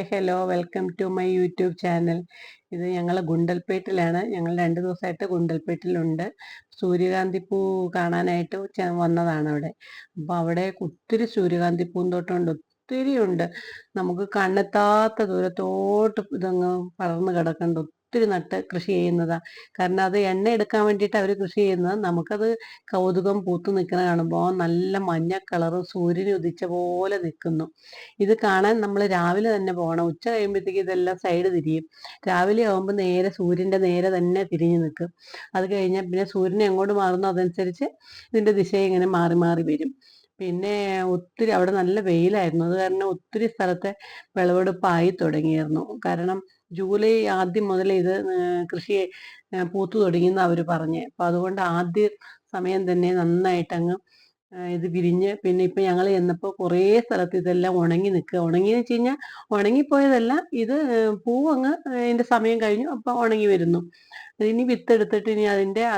Hi hello welcome to my YouTube channel. ഇത് ഞങ്ങൾ ഗുണ്ടൽപേട്ടിലാണ്. ഞങ്ങൾ 2 ദിവസമായിട്ട് ഗുണ്ടൽപേട്ടിലുണ്ട്. സൂര്യകാന്തി പൂ കാണാനായിട്ട് വന്നതാണ് അവിടെ. അപ്പോൾ അവിടെ ഒത്തിരി സൂര്യകാന്തി പൂന്തോട്ടമുണ്ട്, ഒത്തിരി ഉണ്ട്. നമുക്ക് കണ്ണെത്താത്ത ദൂരത്തോട്ട് ഇതങ്ങ് പടർന്ന് കിടക്കുന്നുണ്ട്. ഒത്തിരി നട്ട് കൃഷി ചെയ്യുന്നതാണ്. കാരണം അത് എണ്ണ എടുക്കാൻ വേണ്ടിയിട്ട് അവർ കൃഷി ചെയ്യുന്നത്. നമുക്കത് കൗതുകം പൂത്ത് നിൽക്കുന്ന കാണുമ്പോൾ നല്ല മഞ്ഞ കളറും സൂര്യൻ ഉദിച്ച പോലെ നിൽക്കുന്നു. ഇത് കാണാൻ നമ്മൾ രാവിലെ തന്നെ പോകണം. ഉച്ച കഴിയുമ്പോഴത്തേക്ക് ഇതെല്ലാം സൈഡ് തിരിയും. രാവിലെ ആകുമ്പോൾ നേരെ സൂര്യൻ്റെ നേരെ തന്നെ തിരിഞ്ഞു നിൽക്കും. അത് കഴിഞ്ഞാൽ പിന്നെ സൂര്യൻ എങ്ങോട്ട് മാറുന്നു അതനുസരിച്ച് ഇതിൻ്റെ ദിശ ഇങ്ങനെ മാറി മാറി വരും. പിന്നെ ഒത്തിരി അവിടെ നല്ല വെയിലായിരുന്നു. അത് കാരണം ഒത്തിരി സ്ഥലത്തെ വിളവെടുപ്പായി തുടങ്ങിയിരുന്നു. കാരണം ജൂലൈ ആദ്യം മുതൽ ഇത് കൃഷി പൂത്തു തുടങ്ങിയെന്ന് അവർ പറഞ്ഞ്. അപ്പോൾ അതുകൊണ്ട് ആദ്യ സമയം തന്നെ നന്നായിട്ട് അങ്ങ് ഇത് വിരിഞ്ഞ് പിന്നെ ഇപ്പം ഞങ്ങൾ ചെന്നപ്പോൾ കുറേ സ്ഥലത്ത് ഇതെല്ലാം ഉണങ്ങി നിൽക്കുക. ഉണങ്ങിയെന്ന് വെച്ച് കഴിഞ്ഞാൽ ഉണങ്ങിപ്പോയതല്ല, ഇത് പൂവങ്ങ് അതിൻ്റെ സമയം കഴിഞ്ഞു, അപ്പോൾ ഉണങ്ങി വരുന്നു. ഇനി വിത്തെടുത്തിട്ട് ഇനി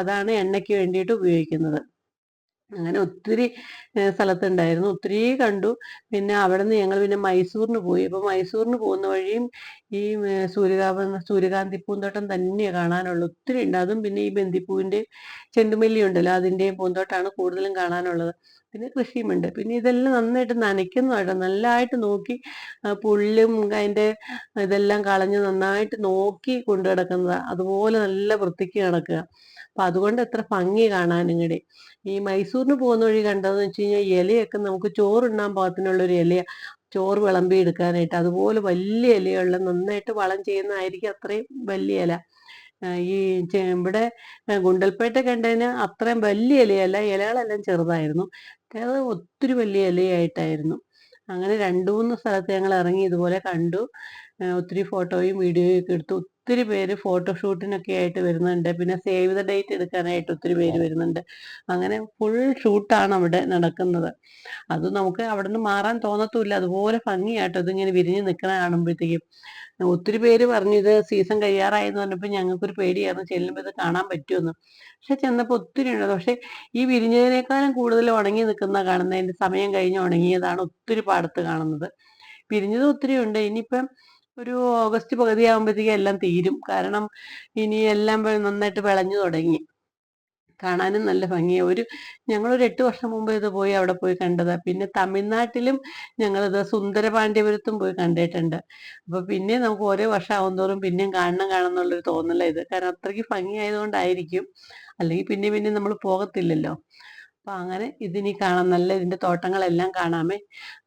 അതാണ് എണ്ണയ്ക്ക് വേണ്ടിയിട്ട് ഉപയോഗിക്കുന്നത്. അങ്ങനെ ഒത്തിരി സ്ഥലത്തുണ്ടായിരുന്നു, ഒത്തിരി കണ്ടു. പിന്നെ അവിടെ നിന്ന് ഞങ്ങൾ പിന്നെ മൈസൂറിന് പോയി. അപ്പോൾ മൈസൂറിന് പോകുന്ന വഴിയും ഈ സൂര്യകാന്തി പൂന്തോട്ടം തന്നെയാണ് കാണാനുള്ളത്. ഒത്തിരി ഉണ്ട്. അതും പിന്നെ ഈ ബന്ദിപ്പൂവിൻ്റെ ചെണ്ടുമല്ലി ഉണ്ടല്ലോ, അതിൻ്റെയും പൂന്തോട്ടമാണ് കൂടുതലും കാണാനുള്ളത്. പിന്നെ കൃഷിയുമുണ്ട്. പിന്നെ ഇതെല്ലാം നന്നായിട്ട് നനയ്ക്കുന്നതായിട്ട് നല്ലതായിട്ട് നോക്കി പുല്ലും അതിൻ്റെ ഇതെല്ലാം കളഞ്ഞ് നന്നായിട്ട് നോക്കി കൊണ്ടു കിടക്കുന്നതാണ്. അതുപോലെ നല്ല വൃത്തിക്ക് കിടക്കുക. അപ്പം അതുകൊണ്ട് എത്ര ഭംഗി കാണാൻ. ഇങ്ങടെ ഈ മൈസൂരിന് പോകുന്ന വഴി കണ്ടതെന്ന് വെച്ച് കഴിഞ്ഞാൽ ഇലയൊക്കെ നമുക്ക് ചോറുണ്ണാൻ പാകത്തിനുള്ളൊരു ഇലയാണ്, ചോറ് വിളമ്പി എടുക്കാനായിട്ട്. അതുപോലെ വലിയ ഇലയുള്ള നന്നായിട്ട് വളം ചെയ്യുന്നതായിരിക്കും അത്രയും വലിയ ഇല. ഈ ഇവിടെ ഗുണ്ടൽപേട്ട കണ്ടതിന് അത്രയും വലിയ ഇലയല്ല, ഇലകളെല്ലാം ചെറുതായിരുന്നു. അത് ഒത്തിരി വലിയ ഇലയായിട്ടായിരുന്നു. അങ്ങനെ 2-3 സ്ഥലത്ത് ഞങ്ങൾ ഇറങ്ങി ഇതുപോലെ കണ്ടു. ഒത്തിരി ഫോട്ടോയും വീഡിയോയും ഒക്കെ എടുത്തു. ഒത്തിരി പേര് ഫോട്ടോഷൂട്ടിനൊക്കെ ആയിട്ട് വരുന്നുണ്ട്. പിന്നെ സേവ് ദ ഡേറ്റ് എടുക്കാനായിട്ട് ഒത്തിരി പേര് വരുന്നുണ്ട്. അങ്ങനെ ഫുൾ ഷൂട്ടാണ് അവിടെ നടക്കുന്നത്. അത് നമുക്ക് അവിടെ നിന്ന് മാറാൻ തോന്നത്തുമില്ല, അതുപോലെ ഭംഗിയാട്ടോ ഇതിങ്ങനെ വിരിഞ്ഞ് നിൽക്കണ കാണുമ്പോഴത്തേക്കും. ഒത്തിരി പേര് പറഞ്ഞു ഇത് സീസൺ കഴിയാറായെന്ന് പറഞ്ഞപ്പോൾ ഞങ്ങൾക്കൊരു പേടിയായിരുന്നു ചെല്ലുമ്പോൾ ഇത് കാണാൻ പറ്റുമെന്ന്. പക്ഷെ ചെന്നപ്പോൾ ഒത്തിരി ഉണ്ട്. പക്ഷെ ഈ വിരിഞ്ഞതിനേക്കാളും കൂടുതൽ ഉണങ്ങി നിൽക്കുന്ന കാണുന്നത്, അതിൻ്റെ സമയം കഴിഞ്ഞ് ഉണങ്ങിയതാണ് ഒത്തിരി പാടത്ത് കാണുന്നത്. വിരിഞ്ഞത് ഒത്തിരി ഉണ്ട്. ഇനിയിപ്പം ഒരു ഓഗസ്റ്റ് പകുതി ആകുമ്പോഴത്തേക്കും എല്ലാം തീരും. കാരണം ഇനി എല്ലാം നന്നായിട്ട് വിളഞ്ഞു തുടങ്ങി. കാണാനും നല്ല ഭംഗിയാണ്. ഞങ്ങളൊരു 8 വർഷം മുമ്പ് ഇത് പോയി അവിടെ പോയി കണ്ടതാണ്. പിന്നെ തമിഴ്നാട്ടിലും ഞങ്ങളിത് സുന്ദരപാണ്ഡ്യപുരത്തും പോയി കണ്ടിട്ടുണ്ട്. അപ്പോൾ പിന്നെ നമുക്ക് ഓരോ വർഷം ആവും തോറും പിന്നെയും കാണണം എന്നുള്ളൊരു തോന്നലാണ് ഇത്. കാരണം അത്രയ്ക്ക് ഭംഗിയായതുകൊണ്ടായിരിക്കും. അല്ലെങ്കിൽ പിന്നെ നമ്മൾ പോകത്തില്ലല്ലോ. അപ്പോൾ അങ്ങനെ ഇതിനി കാണാം, നല്ല ഇതിൻ്റെ തോട്ടങ്ങളെല്ലാം കാണാമേ.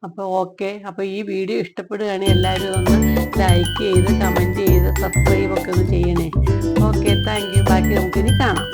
അപ്പോൾ ഓക്കെ. അപ്പോൾ ഈ വീഡിയോ ഇഷ്ടപ്പെടുകയാണെങ്കിൽ എല്ലാവരും ഒന്ന് ലൈക്ക് ചെയ്ത് കമൻറ്റ് ചെയ്ത് സബ്സ്ക്രൈബ് ഒക്കെ ഒന്ന് ചെയ്യണേ. Okay, thank you. ബാക്കി നമുക്കിനി കാണാം.